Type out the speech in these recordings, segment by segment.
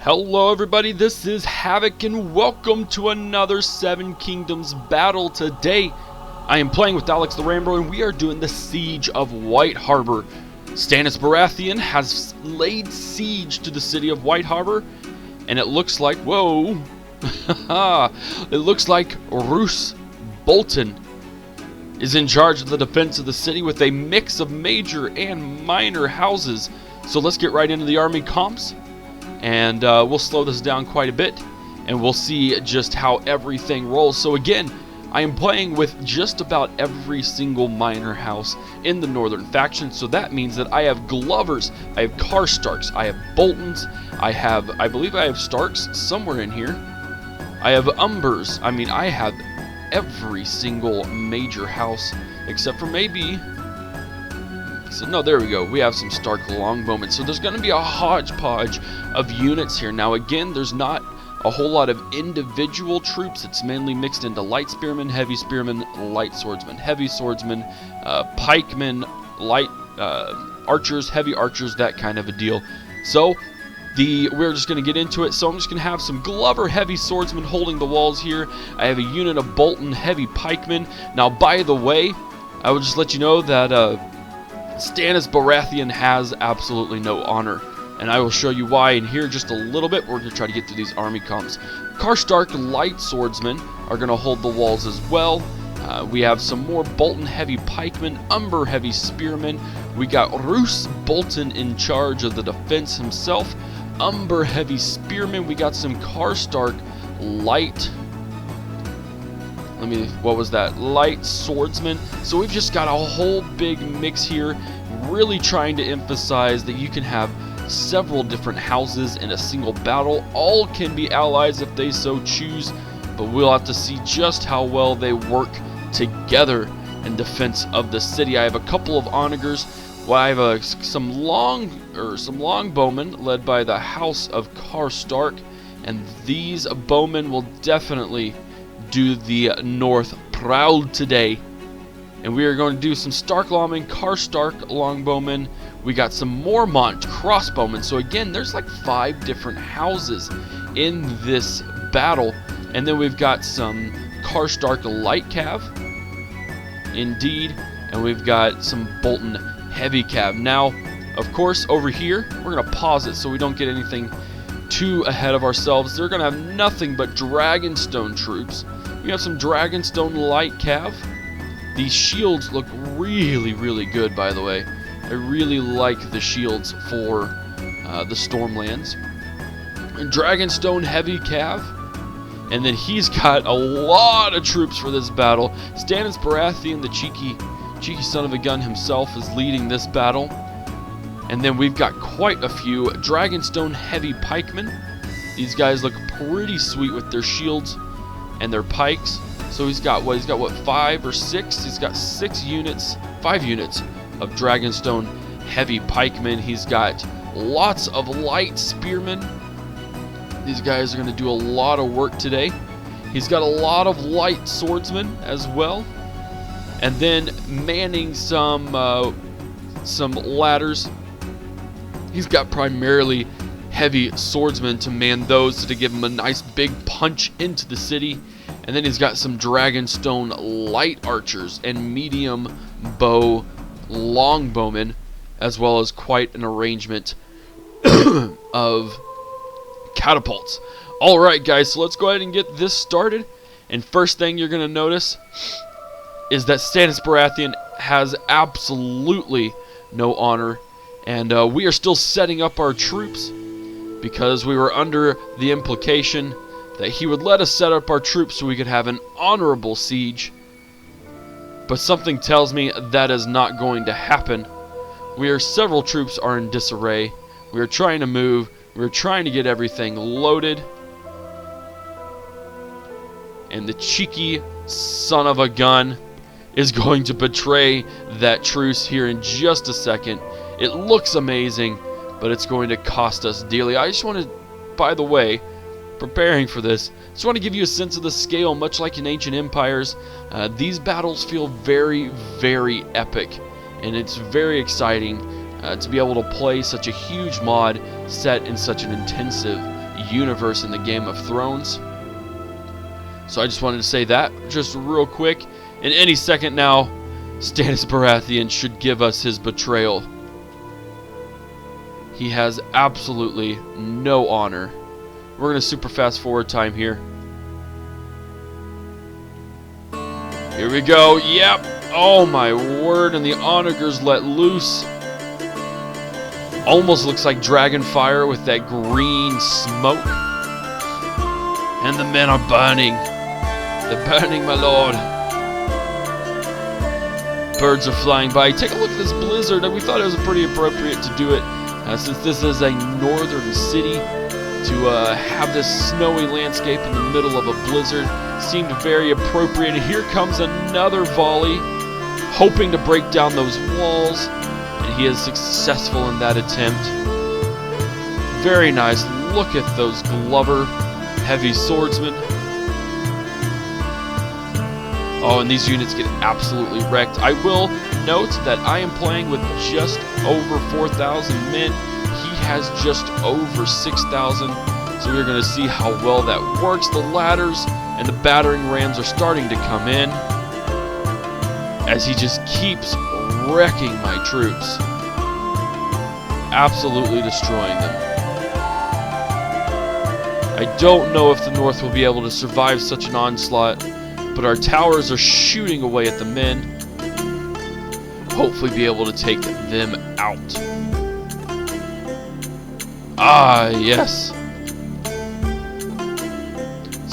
Hello everybody, this is Havoc and welcome to another Seven Kingdoms battle. Today I am playing with Alex the Rambo and we are doing the Siege of White Harbor. Stannis Baratheon has laid siege to the city of White Harbor, and it looks like, whoa, it looks like Roose Bolton is in charge of the defense of the city with a mix of major and minor houses. So let's get right into the army comps. And we'll slow this down quite a bit, and we'll see just how everything rolls. So again, I am playing with just about every single minor house in the northern faction. So that means that I have Glovers, I have Karstarks, I have Boltons, I believe I have Starks somewhere in here. I have Umbers. I mean, I have every single major house except for maybe... So, no, there we go. We have some Stark Longbowmen. So there's going to be a hodgepodge of units here. Now, again, there's not a whole lot of individual troops. It's mainly mixed into light spearmen, heavy spearmen, light swordsmen, heavy swordsmen, pikemen, light archers, heavy archers, that kind of a deal. So we're just going to get into it. So I'm just going to have some Glover heavy swordsmen holding the walls here. I have a unit of Bolton heavy pikemen. Now, by the way, I will just let you know that Stannis Baratheon has absolutely no honor, and I will show you why in here just a little bit. We're going to try to get through these army comps. Karstark light swordsmen are going to hold the walls as well. We have some more Bolton heavy pikemen, Umber heavy spearmen. We got Roose Bolton in charge of the defense himself, Umber heavy spearmen. We got some Karstark light... what was that? Light swordsman. So we've just got a whole big mix here, really trying to emphasize that you can have several different houses in a single battle. All can be allies if they so choose, but we'll have to see just how well they work together in defense of the city. I have a couple of onagers. Well, I have some longbowmen led by the House of Karstark, and these bowmen will definitely do the North proud today. And we are going to do some Stark longmen, Karstark longbowmen. We got some Mormont crossbowmen. So again, there's like 5 different houses in this battle. And then we've got some Karstark light cav, indeed, and we've got some Bolton heavy cav. Now, of course, over here we're going to pause it so we don't get anything too ahead of ourselves. They're going to have nothing but Dragonstone troops. We have some Dragonstone light cav. These shields look really, really good, by the way. I really like the shields for the Stormlands. And Dragonstone heavy cav. And then he's got a lot of troops for this battle. Stannis Baratheon, the cheeky son of a gun himself, is leading this battle. And then we've got quite a few Dragonstone heavy pikemen. These guys look pretty sweet with their shields and their pikes. So he's got what, 5 or 6? He's got 5 units of Dragonstone heavy pikemen. He's got lots of light spearmen. These guys are going to do a lot of work today. He's got a lot of light swordsmen as well. And then manning some ladders. He's got primarily heavy swordsmen to man those to give him a nice big punch into the city. And then he's got some Dragonstone light archers and medium bow longbowmen, as well as quite an arrangement of catapults. Alright guys, so let's go ahead and get this started. And first thing you're going to notice is that Stannis Baratheon has absolutely no honor. And we are still setting up our troops because we were under the implication that he would let us set up our troops so we could have an honorable siege. But something tells me that is not going to happen. Several troops are in disarray. We are trying to move. We are trying to get everything loaded. And the cheeky son of a gun is going to betray that truce here in just a second. It looks amazing, but it's going to cost us dearly. I just want to, by the way, preparing for this, just want to give you a sense of the scale. Much like in ancient empires, these battles feel very, very epic, and it's very exciting to be able to play such a huge mod set in such an intensive universe in the Game of Thrones. So I just wanted to say that just real quick. And any second now, Stannis Baratheon should give us his betrayal. He has absolutely no honor. We're going to super fast forward time here. Here we go. Yep. Oh my word. And the onagers let loose. Almost looks like dragon fire with that green smoke. And the men are burning. They're burning, my lord. Birds are flying by. Take a look at this blizzard. We thought it was pretty appropriate to do it. Since this is a northern city, to have this snowy landscape in the middle of a blizzard seemed very appropriate. And here comes another volley, hoping to break down those walls. And he is successful in that attempt. Very nice. Look at those Glover heavy swordsmen. Oh, and these units get absolutely wrecked. I will note that I am playing with just over 4,000 men. He has just over 6,000. So we're going to see how well that works. The ladders and the battering rams are starting to come in as he just keeps wrecking my troops. Absolutely destroying them. I don't know if the North will be able to survive such an onslaught, but our towers are shooting away at the men. Hopefully be able to take them out. Ah, yes.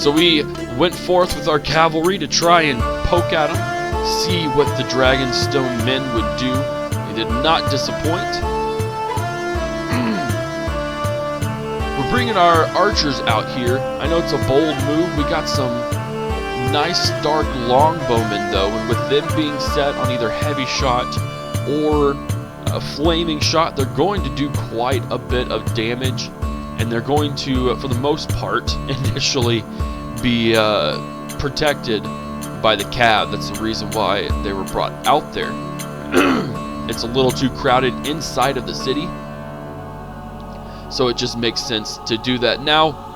So we went forth with our cavalry to try and poke at them, see what the Dragonstone men would do. They did not disappoint. We're bringing our archers out here. I know it's a bold move. We got some nice dark longbowmen though, and with them being set on either heavy shot or a flaming shot, they're going to do quite a bit of damage, and they're going to, for the most part, initially be protected by the cab. That's the reason why they were brought out there. It's a little too crowded inside of the city, so it just makes sense to do that. Now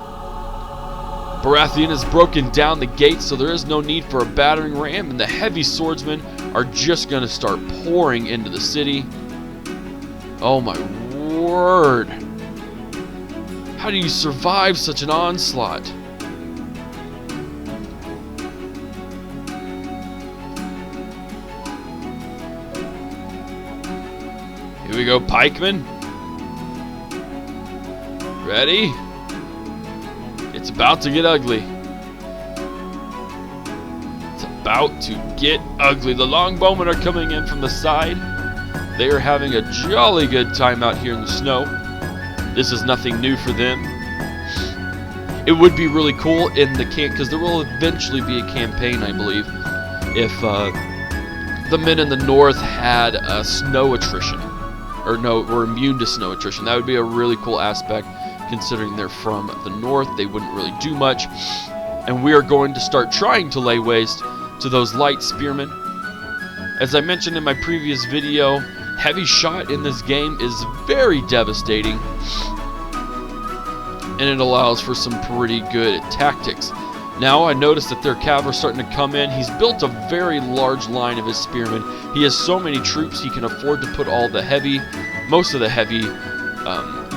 Baratheon has broken down the gates, so there is no need for a battering ram, and the heavy swordsmen are just going to start pouring into the city. Oh my word. How do you survive such an onslaught? Here we go, pikemen. Ready? It's about to get ugly. It's about to get ugly. The longbowmen are coming in from the side. They are having a jolly good time out here in the snow. This is nothing new for them. It would be really cool in the camp, because there will eventually be a campaign, I believe, if the men in the north had snow attrition, or no, were immune to snow attrition. That would be a really cool aspect. Considering they're from the north, they wouldn't really do much. And we are going to start trying to lay waste to those light spearmen. As I mentioned in my previous video, heavy shot in this game is very devastating, and it allows for some pretty good tactics. Now I notice that their cav are starting to come in. He's built a very large line of his spearmen. He has so many troops he can afford to put all the heavy, most of the heavy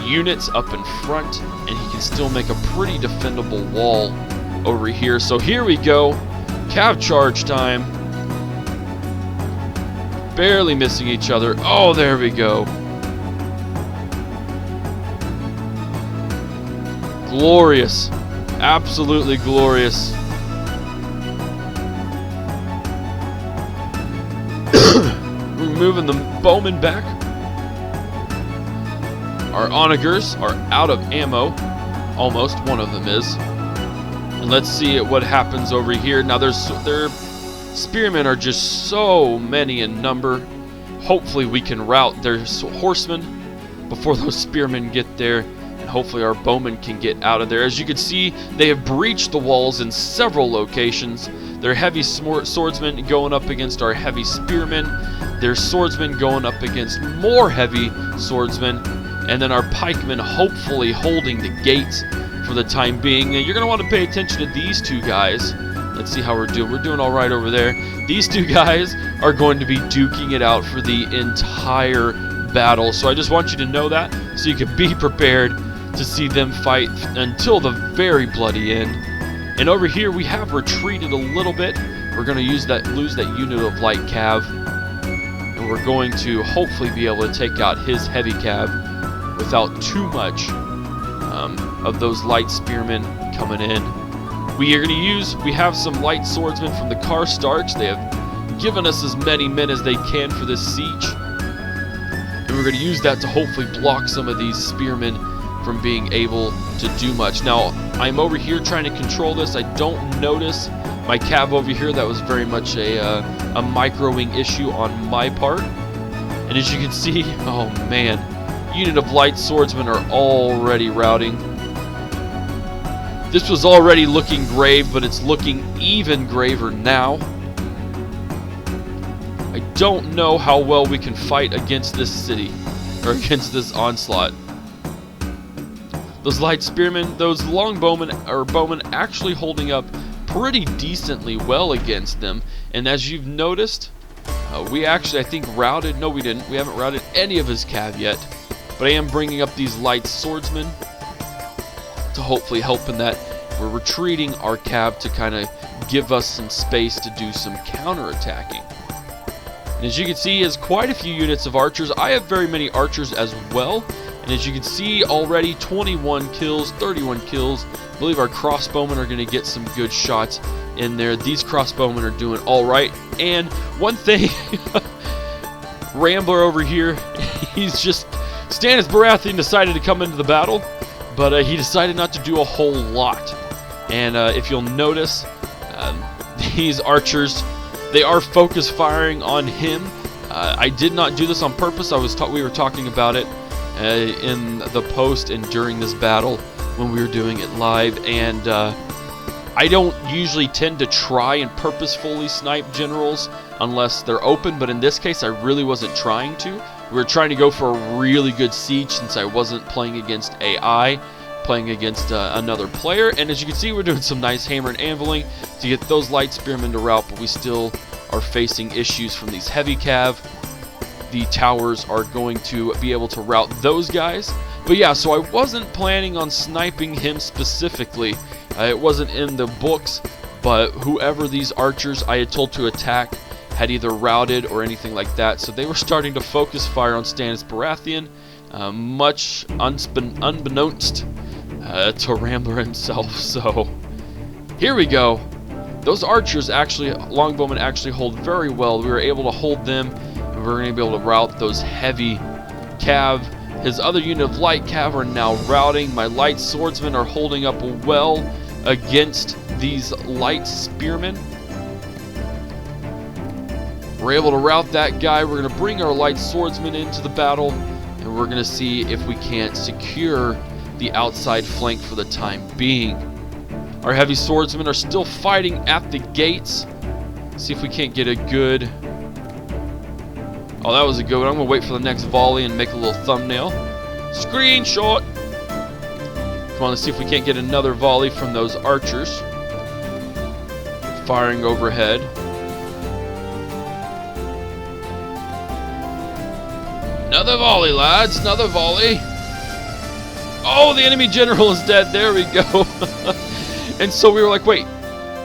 units up in front, and he can still make a pretty defendable wall over here. So here we go, cav charge time. Barely missing each other. Oh, there we go. Glorious. Absolutely glorious. We're moving the bowmen back. Our onagers are out of ammo. Almost, one of them is. And let's see what happens over here. Now their spearmen are just so many in number. Hopefully we can rout their horsemen before those spearmen get there. And hopefully our bowmen can get out of there. As you can see, they have breached the walls in several locations. Their heavy swordsmen going up against our heavy spearmen. Their swordsmen going up against more heavy swordsmen. And then our pikemen hopefully holding the gates for the time being. Now, you're going to want to pay attention to these two guys. Let's see how we're doing. We're doing all right over there. These two guys are going to be duking it out for the entire battle. So I just want you to know that so you can be prepared to see them fight until the very bloody end. And over here we have retreated a little bit. We're going to lose that unit of light cav. And we're going to hopefully be able to take out his heavy cav without too much of those light spearmen coming in. We have some light swordsmen from the Karstarks. They have given us as many men as they can for this siege. And we're going to use that to hopefully block some of these spearmen from being able to do much. Now, I'm over here trying to control this. I don't notice my cav over here. That was very much a microing issue on my part. And as you can see, oh man, unit of light swordsmen are already routing. This was already looking grave, but it's looking even graver now. I don't know how well we can fight against this city, or against this onslaught. Those light spearmen, those longbowmen, or bowmen actually holding up pretty decently well against them. And as you've noticed, we actually, I think, routed, no we didn't, we haven't routed any of his cav yet. But I am bringing up these light swordsmen to hopefully help in that. We're retreating our cav to kind of give us some space to do some counterattacking. And as you can see, he has quite a few units of archers. I have very many archers as well. And as you can see already, 21 kills, 31 kills. I believe our crossbowmen are going to get some good shots in there. These crossbowmen are doing alright. And one thing, Rambler over here, he's just, Stannis Baratheon decided to come into the battle, but he decided not to do a whole lot. And if you'll notice, these archers, they are focus firing on him. I did not do this on purpose. We were talking about it in the post and during this battle when we were doing it live. And I don't usually tend to try and purposefully snipe generals unless they're open, but in this case I really wasn't trying to. We were trying to go for a really good siege since I wasn't playing against AI, playing against another player. And as you can see, we're doing some nice hammer and anviling to get those light spearmen to rout, but we still are facing issues from these heavy cav. The towers are going to be able to rout those guys. But yeah, so I wasn't planning on sniping him specifically. It wasn't in the books, but whoever these archers I had told to attack had either routed or anything like that. So they were starting to focus fire on Stannis Baratheon, much unbeknownst to Rambler himself. So here we go. Those archers actually, longbowmen actually hold very well. We were able to hold them, and we're going to be able to rout those heavy cav. His other unit of light cav are now routing. My light swordsmen are holding up well against these light spearmen. We're able to rout that guy. We're going to bring our light swordsmen into the battle, and we're going to see if we can't secure the outside flank for the time being. Our heavy swordsmen are still fighting at the gates. See if we can't get a good... Oh, that was a good one. I'm going to wait for the next volley and make a little thumbnail. Screenshot! Come on, let's see if we can't get another volley from those archers. Firing overhead. Another volley, lads. Another volley. Oh, the enemy general is dead. There we go. And so we were like, wait.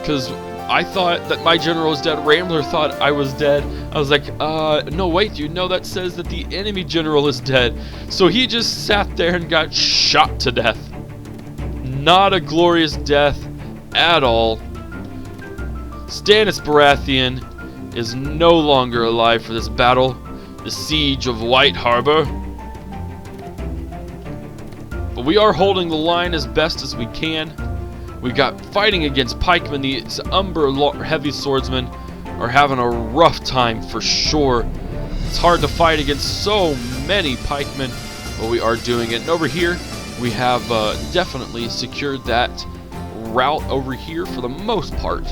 Because I thought that my general was dead. Rambler thought I was dead. I was like, no, wait, you know that says that the enemy general is dead. So he just sat there and got shot to death. Not a glorious death at all. Stannis Baratheon is no longer alive for this battle. The siege of White Harbor. But we are holding the line as best as we can. We got fighting against pikemen. These Umber heavy swordsmen are having a rough time for sure. It's hard to fight against so many pikemen, but we are doing it. And over here, we have definitely secured that route over here for the most part.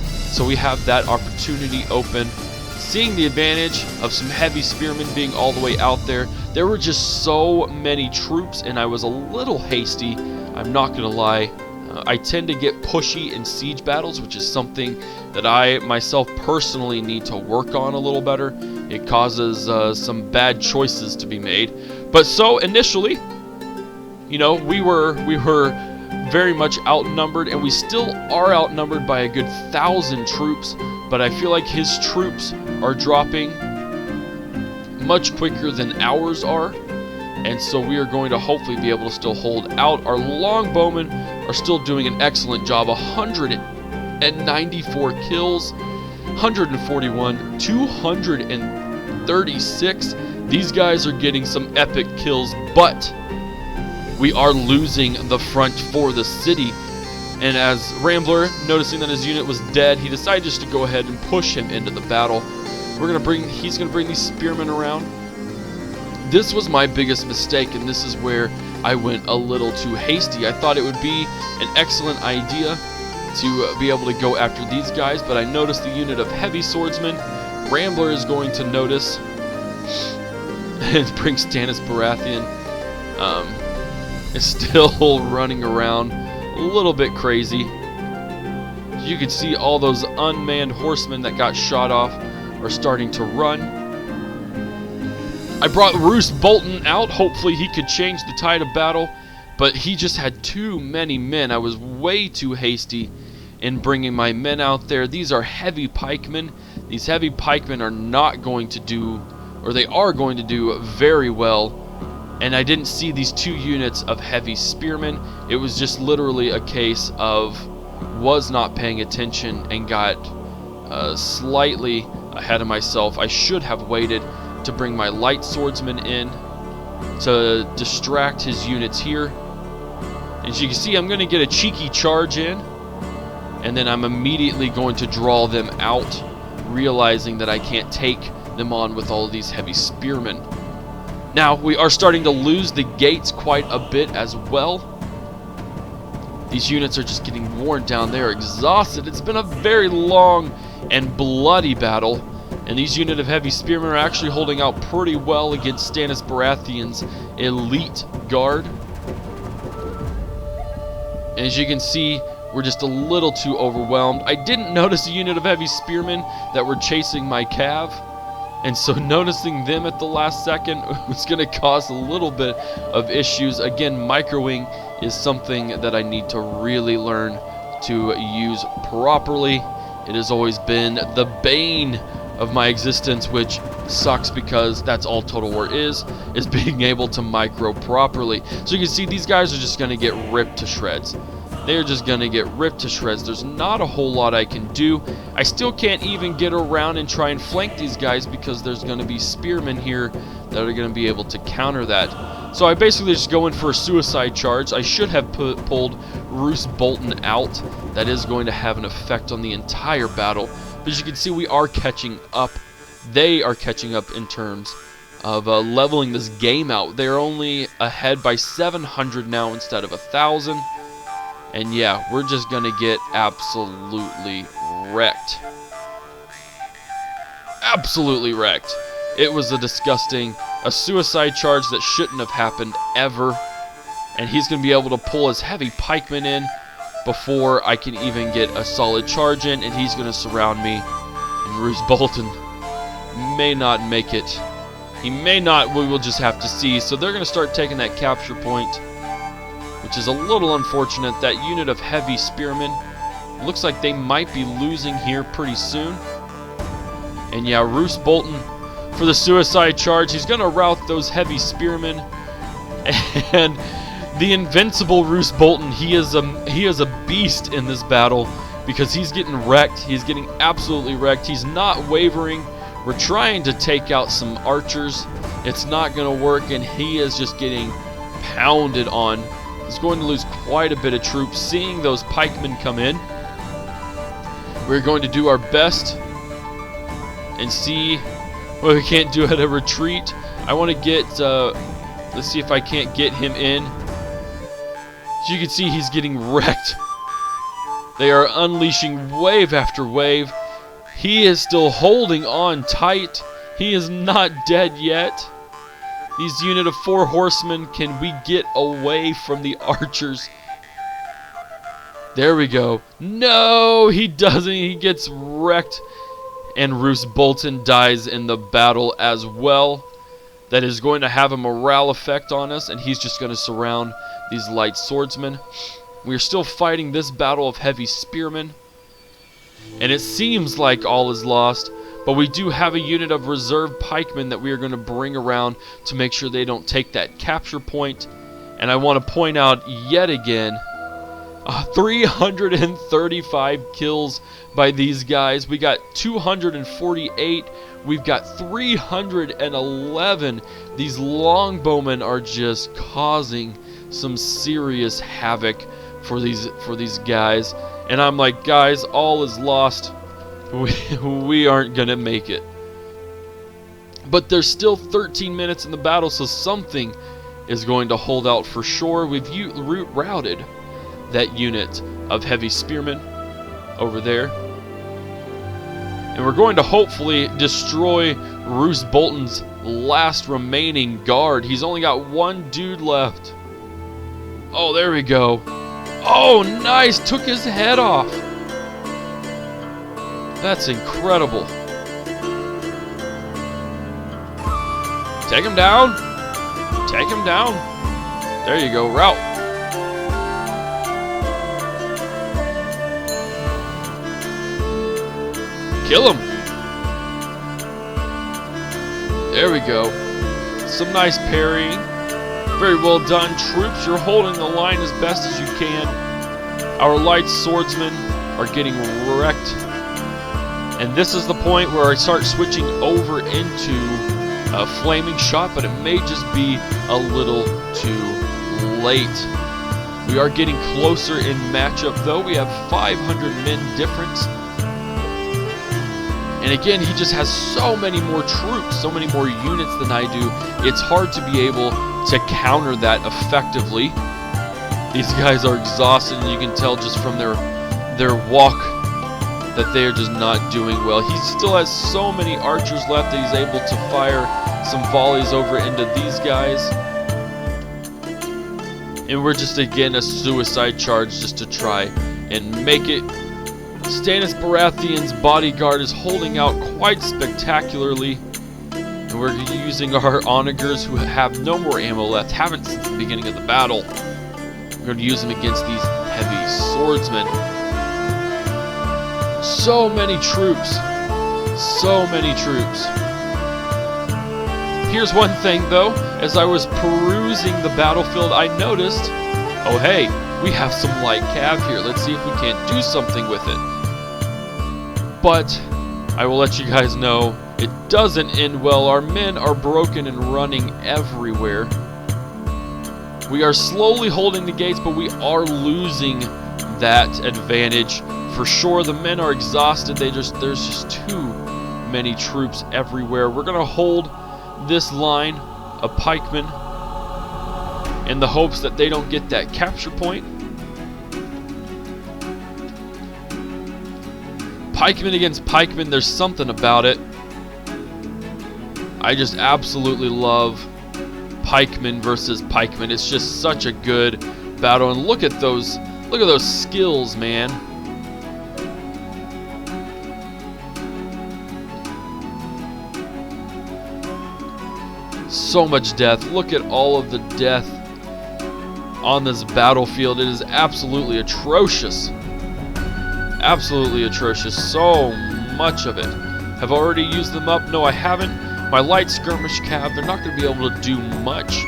So we have that opportunity open. Seeing the advantage of some heavy spearmen being all the way out there. There were just so many troops, and I was a little hasty I'm not going to lie. I tend to get pushy in siege battles, which is something that I myself personally need to work on a little better. It causes some bad choices to be made. But so initially, you know, we were very much outnumbered, and we still are outnumbered by a good 1,000 troops. But I feel like his troops are dropping much quicker than ours are, and so we are going to hopefully be able to still hold out. Our longbowmen are still doing an excellent job. 194 kills, 141, 236. These guys are getting some epic kills, but we are losing the front for the city. And as Rambler, noticing that his unit was dead, he decided just to go ahead and push him into the battle. He's gonna bring these spearmen around. This was my biggest mistake, and this is where I went a little too hasty. I thought it would be an excellent idea to be able to go after these guys, but I noticed the unit of heavy swordsmen. Rambler is going to notice and bring Stannis Baratheon. Is still running around a little bit crazy. You can see all those unmanned horsemen that got shot off are starting to run. I brought Roose Bolton out. Hopefully he could change the tide of battle, but he just had too many men. I was way too hasty in bringing my men out there. These are heavy pikemen. These heavy pikemen are not going to do, or they are going to do very well. And I didn't see these 2 units of heavy spearmen. It was just literally a case of was not paying attention and got slightly ahead of myself. I should have waited to bring my light swordsman in to distract his units here. As you can see, I'm going to get a cheeky charge in, and then I'm immediately going to draw them out, realizing that I can't take them on with all of these heavy spearmen. Now, we are starting to lose the gates quite a bit as well. These units are just getting worn down. They are exhausted. It's been a very long and bloody battle, and these unit of heavy spearmen are actually holding out pretty well against Stannis Baratheon's elite guard. As you can see, we're just a little too overwhelmed. I didn't notice a unit of heavy spearmen that were chasing my cav. And so noticing them at the last second was going to cause a little bit of issues. Again, microwing is something that I need to really learn to use properly. It has always been the bane of my existence, which sucks because that's all Total War is being able to micro properly. So you can see these guys are just going to get ripped to shreds. They're just going to get ripped to shreds. There's not a whole lot I can do. I still can't even get around and try and flank these guys because there's going to be spearmen here that are going to be able to counter that. So I basically just go in for a suicide charge. I should have pulled Roose Bolton out. That is going to have an effect on the entire battle. But as you can see, we are catching up. They are catching up in terms of leveling this game out. They're only ahead by 700 now instead of 1,000. And yeah, we're just going to get absolutely wrecked. Absolutely wrecked. It was a suicide charge that shouldn't have happened ever. And he's going to be able to pull his heavy pikemen in before I can even get a solid charge in. And he's going to surround me. And Roose Bolton may not make it. He may not. We will just have to see. So they're going to start taking that capture point, which is a little unfortunate. That unit of heavy spearmen looks like they might be losing here pretty soon. And yeah, Roose Bolton for the suicide charge. He's going to rout those heavy spearmen. And the invincible Roose Bolton, he is a beast in this battle because he's getting wrecked. He's getting absolutely wrecked. He's not wavering. We're trying to take out some archers. It's not going to work, and he is just getting pounded on. He's going to lose quite a bit of troops. Seeing those pikemen come in, we're going to do our best and see what we can't do at a retreat. I want to get, let's see if I can't get him in. As you can see, he's getting wrecked. They are unleashing wave after wave. He is still holding on tight. He is not dead yet. These unit of 4 horsemen, can we get away from the archers? There we go. No, he doesn't. He gets wrecked. And Roose Bolton dies in the battle as well. That is going to have a morale effect on us, and he's just going to surround these light swordsmen. We are still fighting this battle of heavy spearmen, and it seems like all is lost, but we do have a unit of reserve pikemen that we are going to bring around to make sure they don't take that capture point. And I want to point out yet again, 335 kills by these guys. We got 248. We've got 311. These longbowmen are just causing some serious havoc for these guys. And I'm like, guys, all is lost. We aren't gonna make it. But there's still 13 minutes in the battle, so something is going to hold out for sure. We've routed that unit of heavy spearmen over there. And we're going to hopefully destroy Roose Bolton's last remaining guard. He's only got one dude left. Oh, there we go. Oh, nice. Took his head off. That's incredible. Take him down. Take him down. There you go. Route. Kill him. There we go. Some nice parrying. Very well done, troops. You're holding the line as best as you can. Our light swordsmen are getting wrecked. And this is the point where I start switching over into a flaming shot, but it may just be a little too late. We are getting closer in matchup, though. We have 500 men difference. And again, he just has so many more troops, so many more units than I do. It's hard to be able to counter that effectively. These guys are exhausted, and you can tell just from their walk that they are just not doing well. He still has so many archers left that he's able to fire some volleys over into these guys. And we're just, again, a suicide charge just to try and make it. Stannis Baratheon's bodyguard is holding out quite spectacularly. And we're using our onagers who have no more ammo left, haven't since the beginning of the battle. We're going to use them against these heavy swordsmen. So many troops. So many troops. Here's one thing, though. As I was perusing the battlefield, I noticed, oh hey, we have some light cav here. Let's see if we can't do something with it. But I will let you guys know, it doesn't end well. Our men are broken and running everywhere. We are slowly holding the gates, but we are losing that advantage. For sure, the men are exhausted. There's just too many troops everywhere. We're going to hold this line of pikemen in the hopes that they don't get that capture point. Pikemen against pikemen, there's something about it. I just absolutely love pikemen versus pikemen. It's just such a good battle, and look at those skills, man. So much death. Look at all of the death on this battlefield. It is absolutely atrocious. Absolutely atrocious. So much of it. Have I already used them up? No, I haven't. My light skirmish cav, they're not going to be able to do much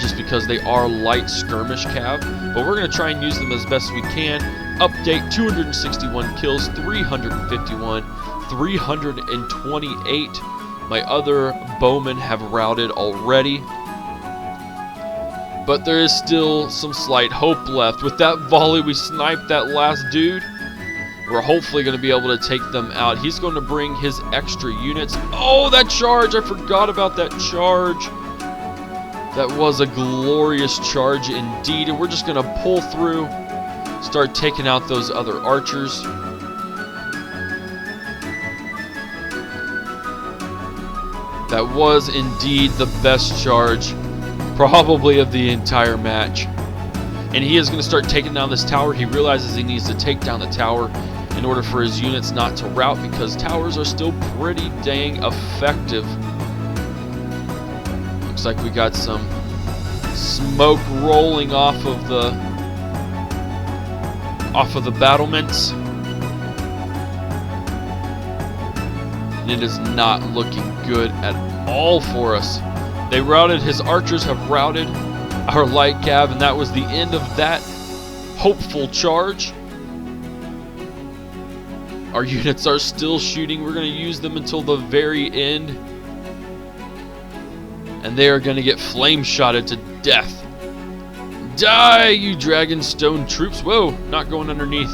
just because they are light skirmish cav, but we're going to try and use them as best as we can. Update: 261 kills, 351, 328. My other bowmen have routed already, but there is still some slight hope left. With that volley, we sniped that last dude. We're hopefully going to be able to take them out. He's going to bring his extra units. Oh, that charge! I forgot about that charge. That was a glorious charge indeed. And we're just going to pull through, start taking out those other archers. That was indeed the best charge, probably of the entire match. and he is going to start taking down this tower. He realizes he needs to take down the tower in order for his units not to rout, because towers are still pretty dang effective. Looks like we got some smoke rolling off of the battlements. And it is not looking good at all for us. They routed, his archers have routed our light cav, and that was the end of that hopeful charge. Our units are still shooting. We're going to use them until the very end. And they are going to get flame shotted to death. Die, you Dragonstone troops. Whoa, not going underneath.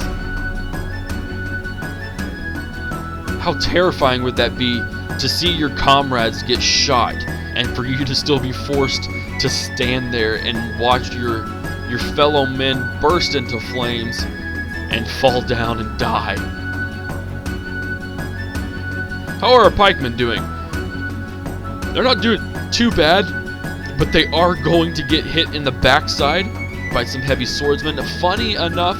How terrifying would that be to see your comrades get shot and for you to still be forced to stand there and watch your fellow men burst into flames and fall down and die. How are our pikemen doing? They're not doing too bad, but they are going to get hit in the backside by some heavy swordsmen. Funny enough,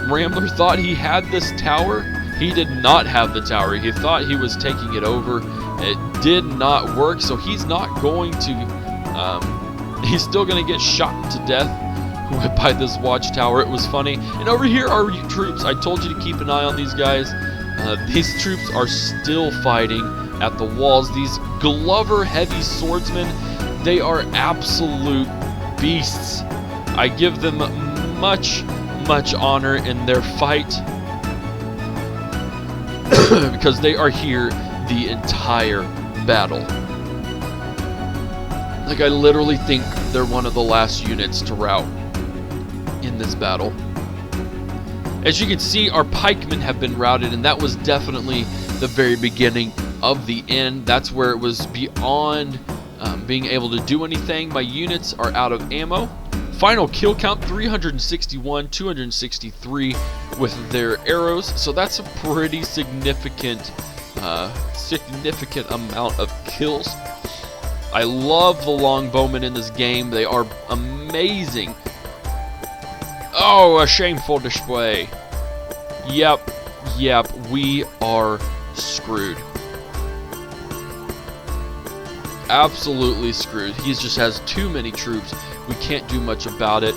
Rambler thought he had this tower. He did not have the tower. He thought he was taking it over. It did not work, so he's not going to, he's still going to get shot to death by this watchtower. It was funny. And over here are troops. I told you to keep an eye on these guys. These troops are still fighting at the walls. These Glover heavy swordsmen, they are absolute beasts. I give them much honor in their fight because they are here the entire battle. Like, I literally think they're one of the last units to rout in this battle. As you can see, our pikemen have been routed, and that was definitely the very beginning of the end. That's where it was beyond being able to do anything. My units are out of ammo. Final kill count 361, 263 with their arrows. So that's a pretty significant amount of kills. I love the longbowmen in this game. They are amazing. Oh, a shameful display. Yep, we are screwed. Absolutely screwed. He just has too many troops. We can't do much about it.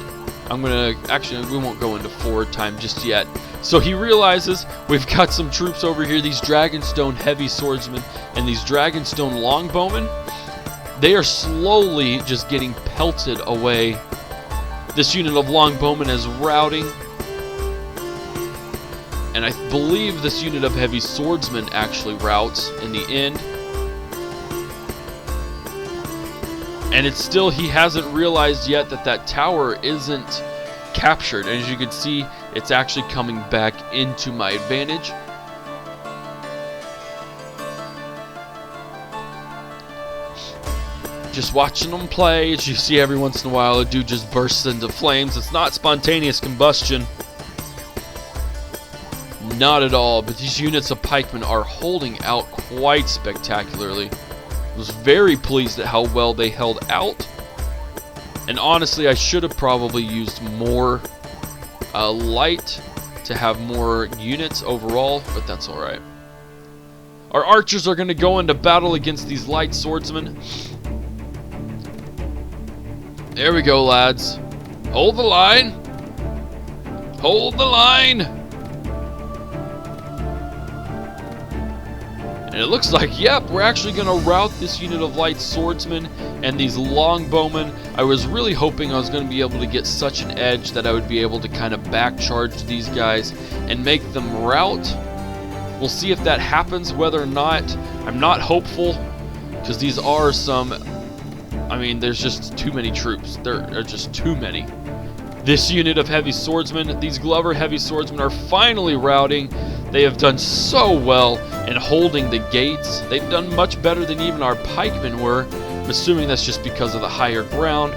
Actually, we won't go into forward time just yet. So he realizes we've got some troops over here, these Dragonstone heavy swordsmen and these Dragonstone longbowmen. They are slowly just getting pelted away. This unit of longbowmen is routing. And I believe this unit of heavy swordsmen actually routs in the end. And it's still, he hasn't realized yet that that tower isn't captured. And as you can see, it's actually coming back into my advantage. Just watching them play. As you see, every once in a while a dude just bursts into flames. It's not spontaneous combustion. Not at all. But these units of pikemen are holding out quite spectacularly. I was very pleased at how well they held out. And honestly, I should have probably used more light to have more units overall, but that's alright. Our archers are going to go into battle against these light swordsmen. There we go, lads. Hold the line. Hold the line. And it looks like, yep, we're actually going to rout this unit of light swordsmen and these longbowmen. I was really hoping I was going to be able to get such an edge that I would be able to kind of back charge these guys and make them rout. We'll see if that happens, whether or not. I'm not hopeful, because these are some, I mean, there's just too many troops. There are just too many. This unit of heavy swordsmen, these Glover heavy swordsmen, are finally routing. They have done so well in holding the gates. They've done much better than even our pikemen were. I'm assuming that's just because of the higher ground.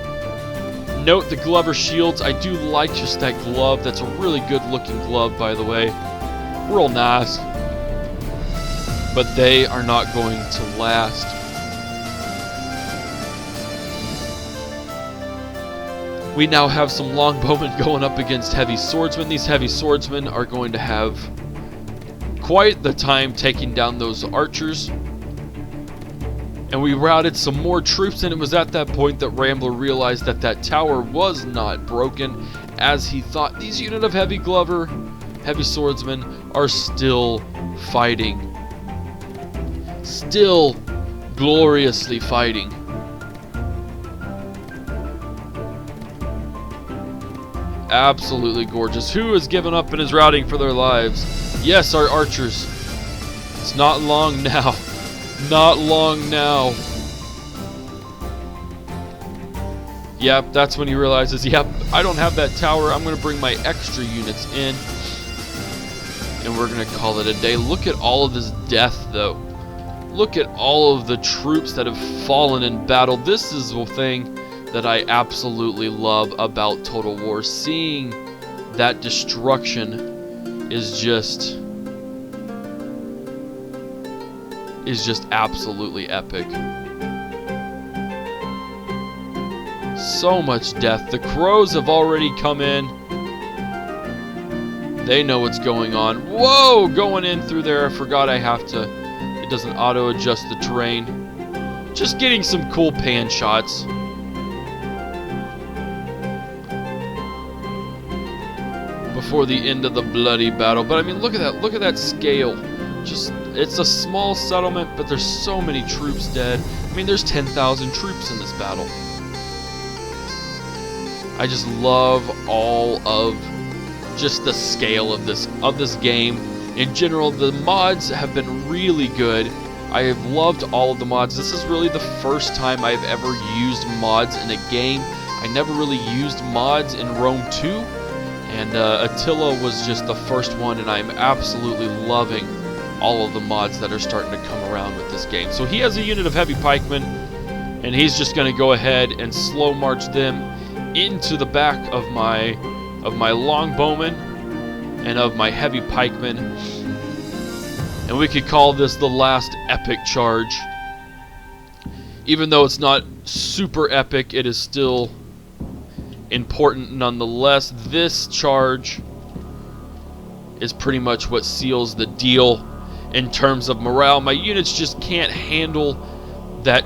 Note the Glover shields. I do like just that glove. That's a really good looking glove, by the way. Real nice. But they are not going to last. We now have some longbowmen going up against heavy swordsmen. These heavy swordsmen are going to have quite the time taking down those archers. And we routed some more troops, and it was at that point that Rambler realized that that tower was not broken, as he thought. These unit of heavy swordsmen are still fighting. Still gloriously fighting. Absolutely gorgeous. Who has given up and is routing for their lives? Yes, our archers. It's not long now. Not long now. Yep, that's when he realizes, yep, I don't have that tower. I'm going to bring my extra units in. And we're going to call it a day. Look at all of this death, though. Look at all of the troops that have fallen in battle. This is the thing that I absolutely love about Total War. Seeing that destruction is just absolutely epic. So much death. The crows have already come in. They know what's going on. Whoa! Going in through there. I forgot I have to. It doesn't auto adjust the terrain. Just getting some cool pan shots. Before the end of the bloody battle. But I mean, look at that. Look at that scale. Just, it's a small settlement, but there's so many troops dead. I mean, there's 10,000 troops in this battle. I just love all of just the scale of this game. In general, the mods have been really good. I have loved all of the mods. This is really the first time I've ever used mods in a game. I never really used mods in Rome 2, and Attila was just the first one, and I'm absolutely loving all of the mods that are starting to come around with this game. So he has a unit of heavy pikemen, and he's just going to go ahead and slow march them into the back of my longbowmen and of my heavy pikemen. And we could call this the last epic charge. Even though it's not super epic, it is still important nonetheless. This charge is pretty much what seals the deal in terms of morale. My units just can't handle that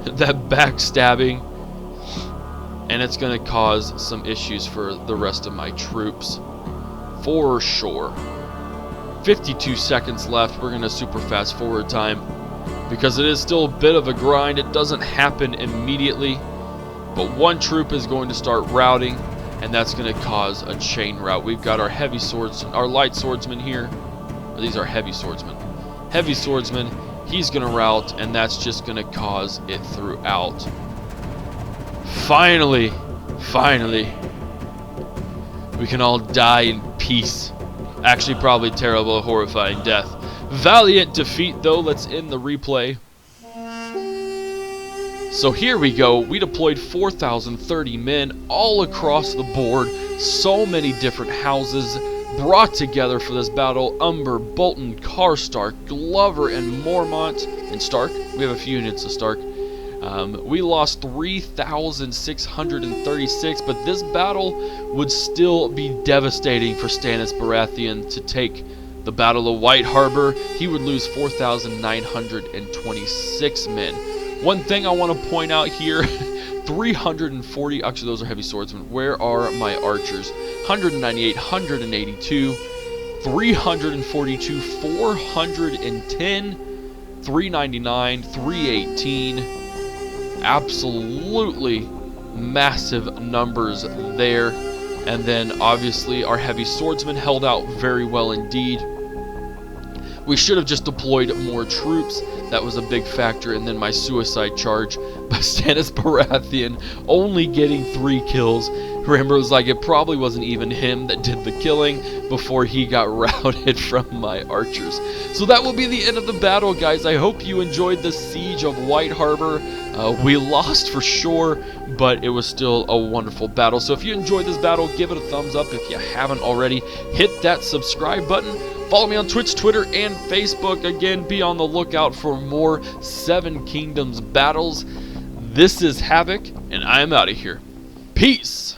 backstabbing, and it's going to cause some issues for the rest of my troops for sure. 52 seconds left. We're going to super fast forward time because it is still a bit of a grind. It doesn't happen immediately, but one troop is going to start routing, and that's going to cause a chain rout. We've got our heavy swords, our light swordsmen here. These are heavy swordsmen. Heavy swordsman, he's going to rout, and that's just going to cause it throughout. Finally, we can all die in peace. Actually, probably terrible, horrifying death. Valiant defeat, though. Let's end the replay. So here we go. We deployed 4,030 men all across the board. So many different houses brought together for this battle. Umber, Bolton, Karstark, Glover, and Mormont. And Stark. We have a few units of Stark. We lost 3,636, but this battle would still be devastating for Stannis Baratheon to take the Battle of White Harbor. He would lose 4,926 men. One thing I want to point out here, 340, actually those are heavy swordsmen. Where are my archers? 198, 182, 342, 410, 399, 318. Absolutely massive numbers there. And then obviously our heavy swordsmen held out very well indeed. We should have just deployed more troops. That was a big factor. And then my suicide charge by Stannis Baratheon only getting 3 kills. Remember, it was like it probably wasn't even him that did the killing before he got routed from my archers. So that will be the end of the battle, guys. I hope you enjoyed the Siege of White Harbor. We lost for sure, but it was still a wonderful battle. So if you enjoyed this battle, give it a thumbs up. If you haven't already, hit that subscribe button. Follow me on Twitch, Twitter, and Facebook. Again, be on the lookout for more Seven Kingdoms battles. This is Havoc, and I am out of here. Peace!